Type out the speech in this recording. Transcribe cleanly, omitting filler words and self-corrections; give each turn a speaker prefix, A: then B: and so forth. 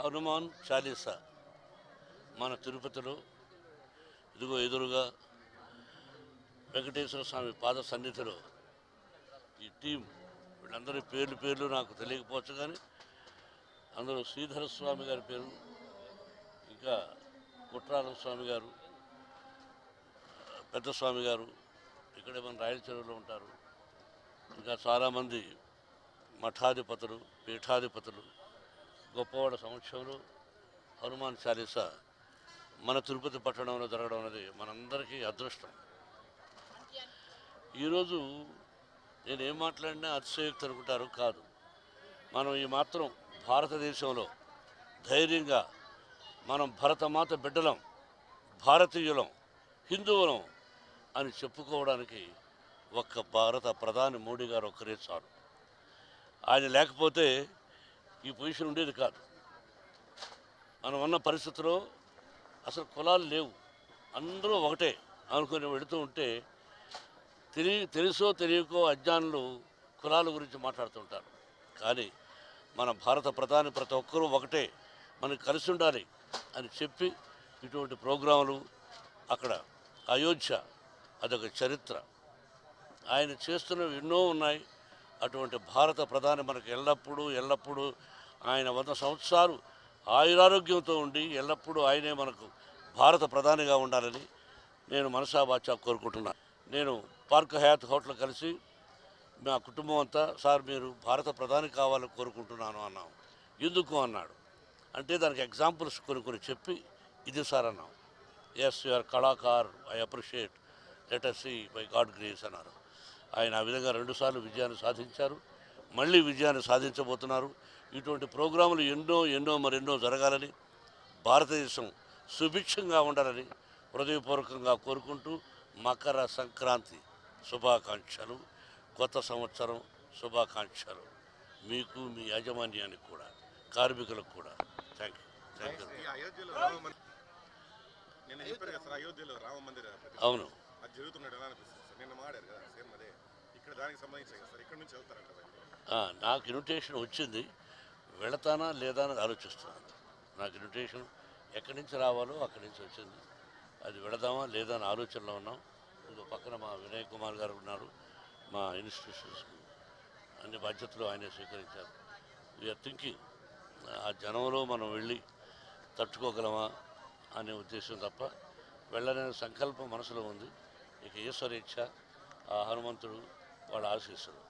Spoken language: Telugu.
A: హనుమాన్ చాలీసా మన తిరుపతిలో ఇదిగో ఎదురుగా వెంకటేశ్వర స్వామి పాద సన్నిధిలో ఈ టీం వీళ్ళందరి పేర్లు నాకు తెలియకపోవచ్చు, కానీ అందరూ శ్రీధర స్వామి గారి పేరు, ఇంకా కుట్రాల స్వామి గారు, పెద్ద స్వామి గారు ఇక్కడే మన రాయల చెరువులో ఉంటారు. ఇంకా చాలామంది మఠాధిపతులు, పీఠాధిపతులు గొప్పవాడ సమక్షంలో హనుమాన్ చాలీసా మన తిరుపతి పట్టణంలో జరగడం అనేది మనందరికీ అదృష్టం. ఈరోజు నేనేం మాట్లాడినా అతిశయోక్తి అనుకుంటారు, కాదు. మనం ఈ మాత్రం భారతదేశంలో ధైర్యంగా మనం భరతమాత బిడ్డలం, భారతీయులం, హిందువులం అని చెప్పుకోవడానికి ఒక్క భారత ప్రధాని మోడీ గారు ఒక్కరే చాలు. ఆయన లేకపోతే ఈ పొజిషన్ ఉండేది కాదు. మనం ఉన్న పరిస్థితిలో అసలు కులాలు లేవు, అందరూ ఒకటే అనుకుని వెళుతూ ఉంటే తెలుసో తెలియకో అజ్ఞానులు కులాల గురించి మాట్లాడుతుంటారు. కానీ మన భారత ప్రధాని ప్రతి ఒక్కరూ ఒకటే, మనకు కలిసి ఉండాలి అని చెప్పి ఇటువంటి ప్రోగ్రాములు, అక్కడ అయోధ్య అదొక చరిత్ర, ఆయన చేస్తున్నవి ఎన్నో ఉన్నాయి. అటువంటి భారత ప్రధాని మనకు ఎల్లప్పుడూ ఆయన 100 సంవత్సరాలు ఆయురారోగ్యంతో ఉండి ఎల్లప్పుడూ ఆయనే మనకు భారత ప్రధానిగా ఉండాలని నేను మనసా వాచా కోరుకుంటున్నాను. నేను పార్క్ హయాత్ హోటల్ కలిసి మా కుటుంబం అంతా, సార్ మీరు భారత ప్రధాని కావాలని కోరుకుంటున్నాను అన్నాం. ఎందుకు అన్నాడు. అంటే దానికి ఎగ్జాంపుల్స్ కొన్ని చెప్పి ఇది సార్ అన్నాం. Yes you are kalakar, I appreciate, let us see by God grace అన్నారు. ఆయన ఆ విధంగా 2 సార్లు విజయాన్ని సాధించారు, మళ్ళీ విజయాన్ని సాధించబోతున్నారు. ఇటువంటి ప్రోగ్రాములు మరెన్నో జరగాలని, భారతదేశం సుభిక్షంగా ఉండాలని హృదయపూర్వకంగా కోరుకుంటూ మకర సంక్రాంతి శుభాకాంక్షలు, కొత్త సంవత్సరం శుభాకాంక్షలు మీకు, మీ యాజమాన్యానికి కూడా, కార్మికులకు కూడా. Thank you. అవును, నాకు ఇన్విటేషన్ వచ్చింది, వెళతానా లేదా అని ఆలోచిస్తున్నాను. నాకు ఇన్విటేషన్ ఎక్కడి నుంచి రావాలో అక్కడి నుంచి వచ్చింది, అది వెళదామా లేదా అని ఆలోచనలో ఉన్నాం. ఇంకో పక్కన మా వినయ్ కుమార్ గారు ఉన్నారు, మా ఇన్స్టిట్యూషన్స్కు అన్ని బాధ్యతలు ఆయనే స్వీకరించారు. వీఆర్ థింకింగ్ ఆ జనంలో మనం వెళ్ళి తట్టుకోగలమా అనే ఉద్దేశం తప్ప వెళ్ళలేని సంకల్పం మనసులో ఉంది. ఇక ఈశ్వరేచ్ఛ, ఆ హనుమంతుడు వాళ్ళ ఆశీస్సులు.